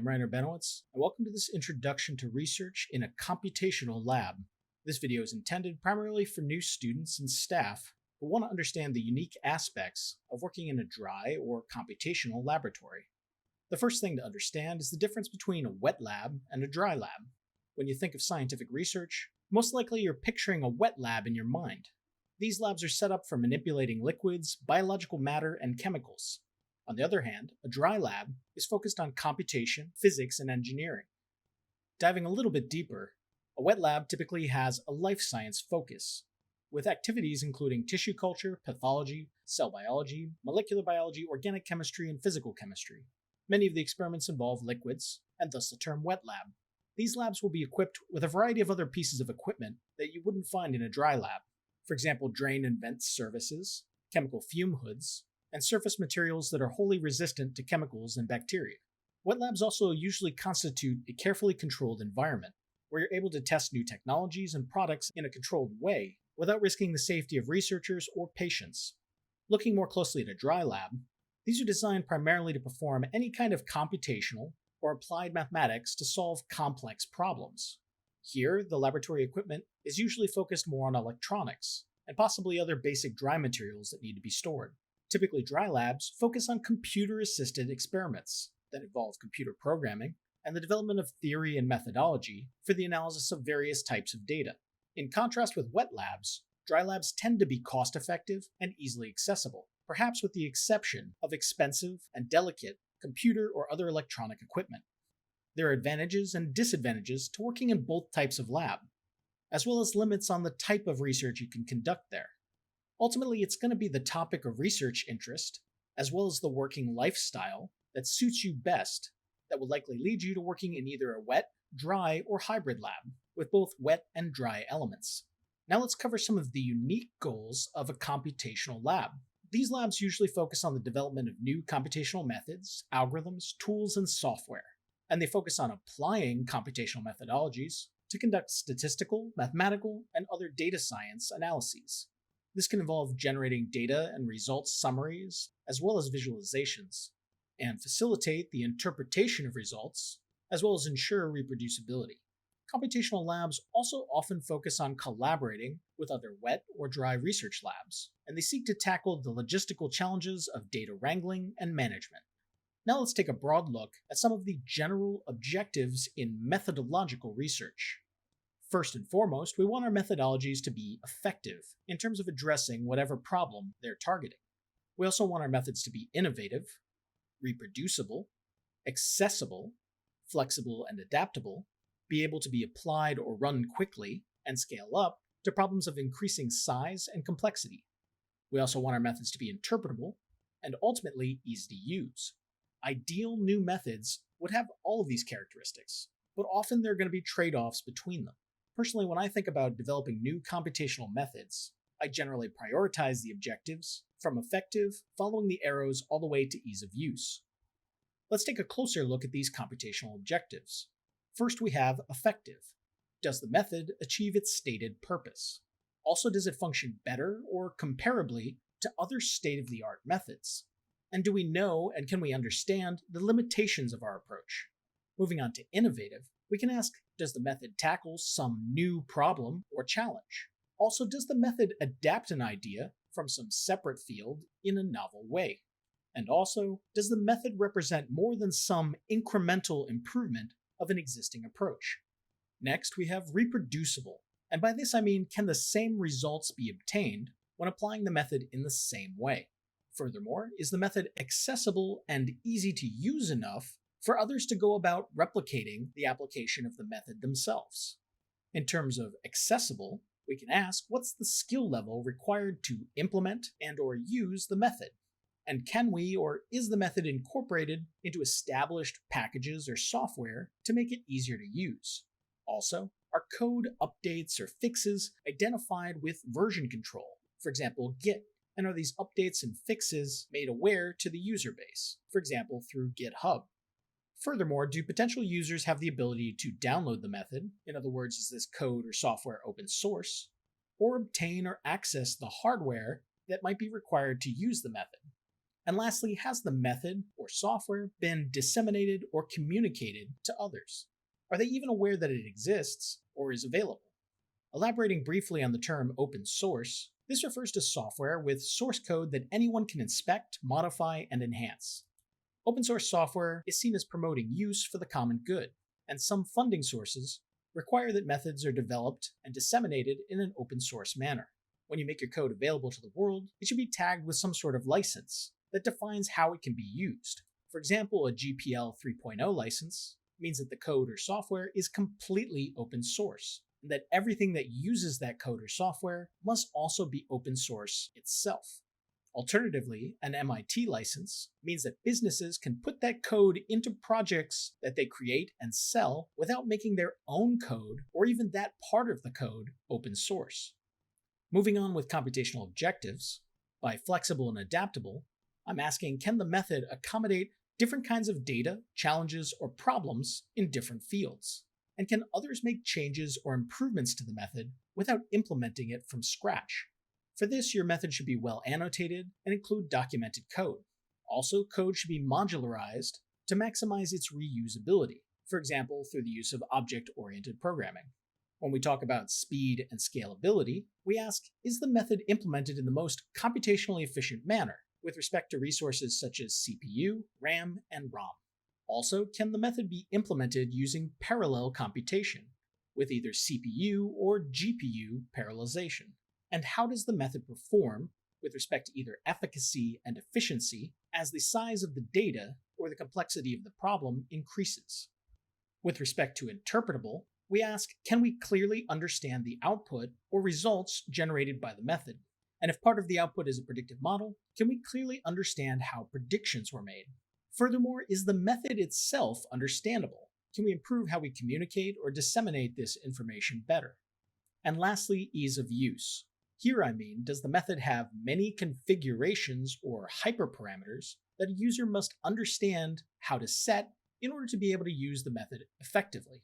I'm Rainer Benowitz, and welcome to this introduction to research in a computational lab. This video is intended primarily for new students and staff who want to understand the unique aspects of working in a dry or computational laboratory. The first thing to understand is the difference between a wet lab and a dry lab. When you think of scientific research, most likely you're picturing a wet lab in your mind. These labs are set up for manipulating liquids, biological matter, and chemicals. On the other hand, a dry lab is focused on computation, physics, and engineering. Diving a little bit deeper, a wet lab typically has a life science focus, with activities including tissue culture, pathology, cell biology, molecular biology, organic chemistry, and physical chemistry. Many of the experiments involve liquids, and thus the term wet lab. These labs will be equipped with a variety of other pieces of equipment that you wouldn't find in a dry lab. For example, drain and vent services, chemical fume hoods, and surface materials that are wholly resistant to chemicals and bacteria. Wet labs also usually constitute a carefully controlled environment, where you're able to test new technologies and products in a controlled way without risking the safety of researchers or patients. Looking more closely at a dry lab, these are designed primarily to perform any kind of computational or applied mathematics to solve complex problems. Here, the laboratory equipment is usually focused more on electronics, and possibly other basic dry materials that need to be stored. Typically, dry labs focus on computer-assisted experiments that involve computer programming and the development of theory and methodology for the analysis of various types of data. In contrast with wet labs, dry labs tend to be cost-effective and easily accessible, perhaps with the exception of expensive and delicate computer or other electronic equipment. There are advantages and disadvantages to working in both types of lab, as well as limits on the type of research you can conduct there. Ultimately, it's going to be the topic of research interest, as well as the working lifestyle that suits you best, that will likely lead you to working in either a wet, dry, or hybrid lab, with both wet and dry elements. Now let's cover some of the unique goals of a computational lab. These labs usually focus on the development of new computational methods, algorithms, tools, and software, and they focus on applying computational methodologies to conduct statistical, mathematical, and other data science analyses. This can involve generating data and results summaries, as well as visualizations, and facilitate the interpretation of results, as well as ensure reproducibility. Computational labs also often focus on collaborating with other wet or dry research labs, and they seek to tackle the logistical challenges of data wrangling and management. Now let's take a broad look at some of the general objectives in methodological research. First and foremost, we want our methodologies to be effective in terms of addressing whatever problem they're targeting. We also want our methods to be innovative, reproducible, accessible, flexible and adaptable, be able to be applied or run quickly, and scale up to problems of increasing size and complexity. We also want our methods to be interpretable and ultimately easy to use. Ideal new methods would have all of these characteristics, but often there are going to be trade-offs between them. Personally, when I think about developing new computational methods, I generally prioritize the objectives from effective, following the arrows all the way to ease of use. Let's take a closer look at these computational objectives. First, we have effective. Does the method achieve its stated purpose? Also, does it function better or comparably to other state-of-the-art methods? And do we know and can we understand the limitations of our approach? Moving on to innovative, we can ask, does the method tackle some new problem or challenge? Also, does the method adapt an idea from some separate field in a novel way? And also, does the method represent more than some incremental improvement of an existing approach? Next, we have reproducible. And by this I mean, can the same results be obtained when applying the method in the same way? Furthermore, is the method accessible and easy to use enough for others to go about replicating the application of the method themselves? In terms of accessible, we can ask, what's the skill level required to implement and/or use the method? And can we or is the method incorporated into established packages or software to make it easier to use? Also, are code updates or fixes identified with version control, for example, Git? And are these updates and fixes made aware to the user base, for example, through GitHub? Furthermore, do potential users have the ability to download the method, in other words, is this code or software open source, or obtain or access the hardware that might be required to use the method? And lastly, has the method or software been disseminated or communicated to others? Are they even aware that it exists or is available? Elaborating briefly on the term open source, this refers to software with source code that anyone can inspect, modify, and enhance. Open source software is seen as promoting use for the common good, and some funding sources require that methods are developed and disseminated in an open source manner. When you make your code available to the world, it should be tagged with some sort of license that defines how it can be used. For example, a GPL 3.0 license means that the code or software is completely open source, and that everything that uses that code or software must also be open source itself. Alternatively, an MIT license means that businesses can put that code into projects that they create and sell without making their own code or even that part of the code open source. Moving on with computational objectives, by flexible and adaptable, I'm asking, can the method accommodate different kinds of data, challenges, or problems in different fields? And can others make changes or improvements to the method without implementing it from scratch? For this, your method should be well annotated and include documented code. Also, code should be modularized to maximize its reusability, for example, through the use of object-oriented programming. When we talk about speed and scalability, we ask, is the method implemented in the most computationally efficient manner with respect to resources such as CPU, RAM, and ROM? Also, can the method be implemented using parallel computation, with either CPU or GPU parallelization? And how does the method perform with respect to either efficacy and efficiency as the size of the data or the complexity of the problem increases? With respect to interpretable, we ask, can we clearly understand the output or results generated by the method? And if part of the output is a predictive model, can we clearly understand how predictions were made? Furthermore, is the method itself understandable? Can we improve how we communicate or disseminate this information better? And lastly, ease of use. Here I mean, does the method have many configurations or hyperparameters that a user must understand how to set in order to be able to use the method effectively?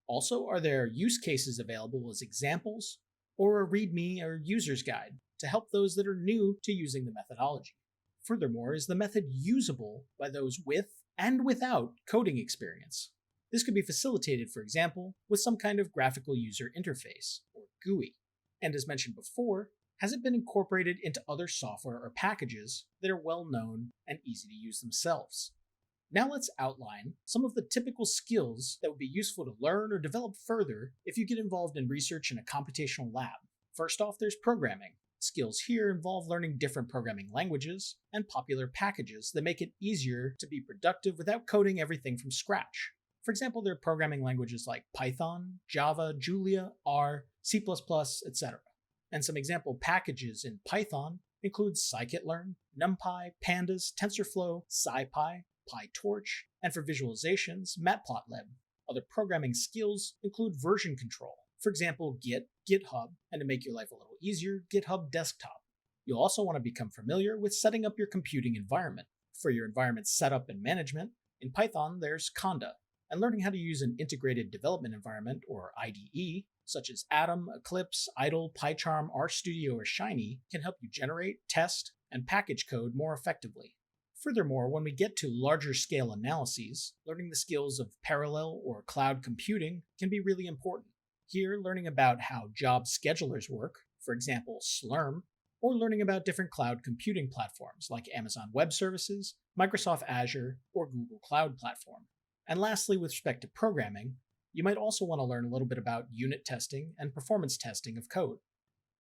Also, are there use cases available as examples or a README or user's guide to help those that are new to using the methodology? Furthermore, is the method usable by those with and without coding experience? This could be facilitated, for example, with some kind of graphical user interface, or GUI. And as mentioned before, has it been incorporated into other software or packages that are well known and easy to use themselves? Now let's outline some of the typical skills that would be useful to learn or develop further if you get involved in research in a computational lab. First off, there's programming. Skills here involve learning different programming languages and popular packages that make it easier to be productive without coding everything from scratch. For example, there are programming languages like Python, Java, Julia, R, C++, etc. And some example packages in Python include scikit-learn, NumPy, Pandas, TensorFlow, SciPy, PyTorch, and for visualizations, Matplotlib. Other programming skills include version control. For example, Git, GitHub, and to make your life a little easier, GitHub Desktop. You'll also want to become familiar with setting up your computing environment. For your environment setup and management, in Python there's Conda, and learning how to use an integrated development environment, or IDE, such as Atom, Eclipse, Idle, PyCharm, RStudio, or Shiny, can help you generate, test, and package code more effectively. Furthermore, when we get to larger scale analyses, learning the skills of parallel or cloud computing can be really important. Here, learning about how job schedulers work, for example, Slurm, or learning about different cloud computing platforms like Amazon Web Services, Microsoft Azure, or Google Cloud Platform. And lastly, with respect to programming, you might also want to learn a little bit about unit testing and performance testing of code.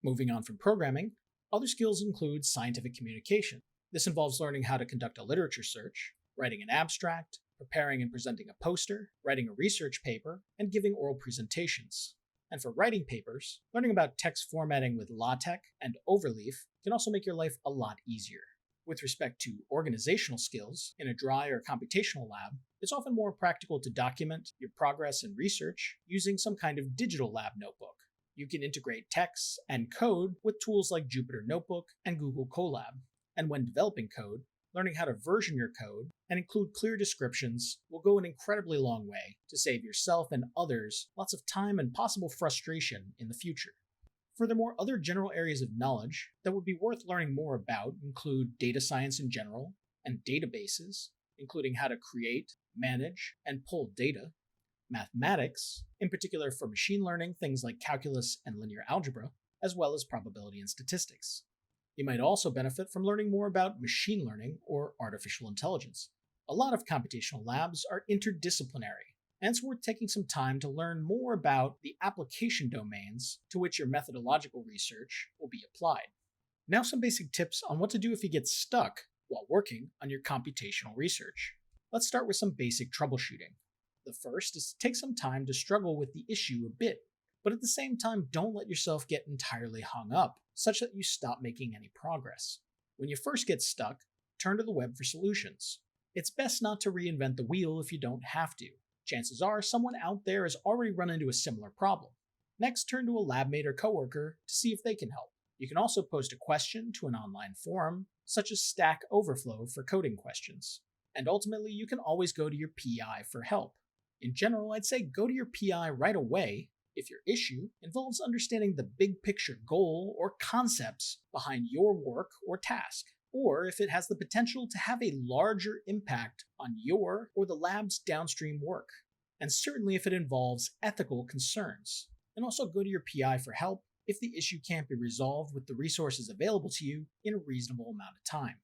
Moving on from programming, other skills include scientific communication. This involves learning how to conduct a literature search, writing an abstract, preparing and presenting a poster, writing a research paper, and giving oral presentations. And for writing papers, learning about text formatting with LaTeX and Overleaf can also make your life a lot easier. With respect to organizational skills, in a dry or computational lab, it's often more practical to document your progress in research using some kind of digital lab notebook. You can integrate text and code with tools like Jupyter Notebook and Google Colab. And when developing code, learning how to version your code and include clear descriptions will go an incredibly long way to save yourself and others lots of time and possible frustration in the future. Furthermore, other general areas of knowledge that would be worth learning more about include data science in general and databases, including how to create, manage, and pull data, mathematics, in particular for machine learning, things like calculus and linear algebra, as well as probability and statistics. You might also benefit from learning more about machine learning or artificial intelligence. A lot of computational labs are interdisciplinary, and it's worth taking some time to learn more about the application domains to which your methodological research will be applied. Now, some basic tips on what to do if you get stuck while working on your computational research. Let's start with some basic troubleshooting. The first is to take some time to struggle with the issue a bit, but at the same time, don't let yourself get entirely hung up, such that you stop making any progress. When you first get stuck, turn to the web for solutions. It's best not to reinvent the wheel if you don't have to. Chances are someone out there has already run into a similar problem. Next, turn to a lab mate or coworker to see if they can help. You can also post a question to an online forum, such as Stack Overflow for coding questions. And ultimately, you can always go to your PI for help. In general, I'd say go to your PI right away if your issue involves understanding the big picture goal or concepts behind your work or task, or if it has the potential to have a larger impact on your or the lab's downstream work, and certainly if it involves ethical concerns. And also go to your PI for help if the issue can't be resolved with the resources available to you in a reasonable amount of time.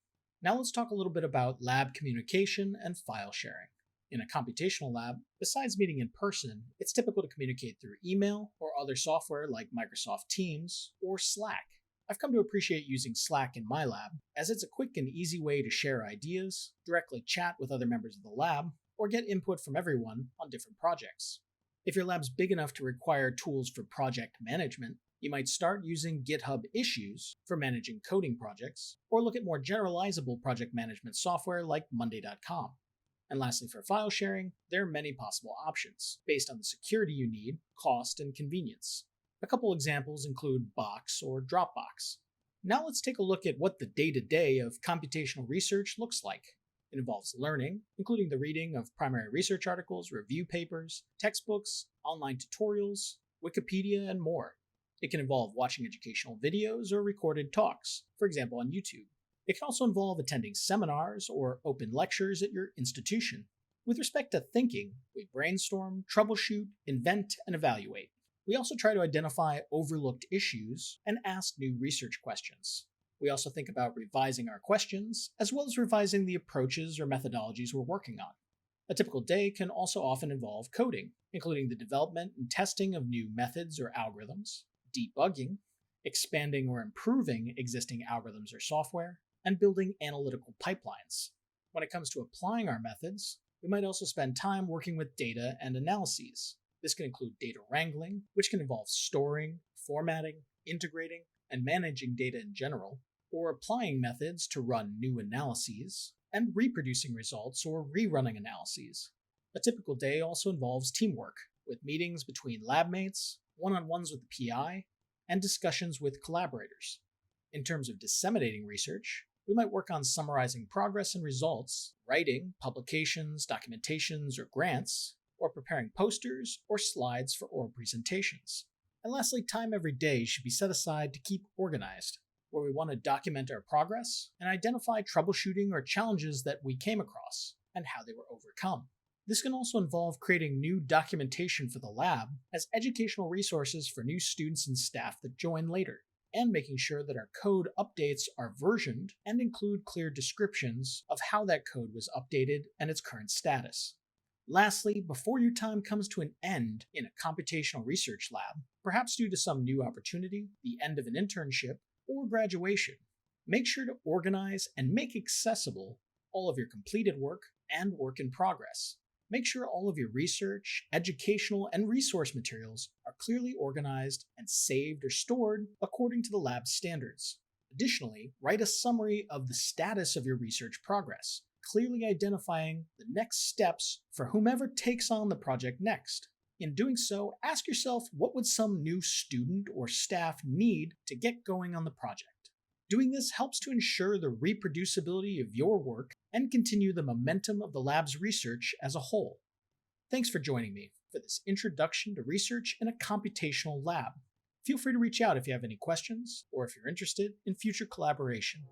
Now let's talk a little bit about lab communication and file sharing. In a computational lab, besides meeting in person, it's typical to communicate through email or other software like Microsoft Teams or Slack. I've come to appreciate using Slack in my lab, as it's a quick and easy way to share ideas, directly chat with other members of the lab, or get input from everyone on different projects. If your lab's big enough to require tools for project management, you might start using GitHub Issues for managing coding projects, or look at more generalizable project management software like Monday.com. And lastly, for file sharing, there are many possible options, based on the security you need, cost, and convenience. A couple examples include Box or Dropbox. Now let's take a look at what the day-to-day of computational research looks like. It involves learning, including the reading of primary research articles, review papers, textbooks, online tutorials, Wikipedia, and more. It can involve watching educational videos or recorded talks, for example on YouTube. It can also involve attending seminars or open lectures at your institution. With respect to thinking, we brainstorm, troubleshoot, invent, and evaluate. We also try to identify overlooked issues and ask new research questions. We also think about revising our questions, as well as revising the approaches or methodologies we're working on. A typical day can also often involve coding, including the development and testing of new methods or algorithms, debugging, expanding or improving existing algorithms or software, and building analytical pipelines. When it comes to applying our methods, we might also spend time working with data and analyses. This can include data wrangling, which can involve storing, formatting, integrating, and managing data in general, or applying methods to run new analyses, and reproducing results or rerunning analyses. A typical day also involves teamwork, with meetings between lab mates, one-on-ones with the PI, and discussions with collaborators. In terms of disseminating research, we might work on summarizing progress and results, writing publications, documentations, or grants, or preparing posters or slides for oral presentations. And lastly, time every day should be set aside to keep organized, where we want to document our progress and identify troubleshooting or challenges that we came across and how they were overcome. This can also involve creating new documentation for the lab as educational resources for new students and staff that join later, and making sure that our code updates are versioned and include clear descriptions of how that code was updated and its current status. Lastly, before your time comes to an end in a computational research lab, perhaps due to some new opportunity, the end of an internship, or graduation, make sure to organize and make accessible all of your completed work and work in progress. Make sure all of your research, educational, and resource materials are clearly organized and saved or stored according to the lab's standards. Additionally, write a summary of the status of your research progress, clearly identifying the next steps for whomever takes on the project next. In doing so, ask yourself what would some new student or staff need to get going on the project. Doing this helps to ensure the reproducibility of your work and continue the momentum of the lab's research as a whole. Thanks for joining me for this introduction to research in a computational lab. Feel free to reach out if you have any questions or if you're interested in future collaboration.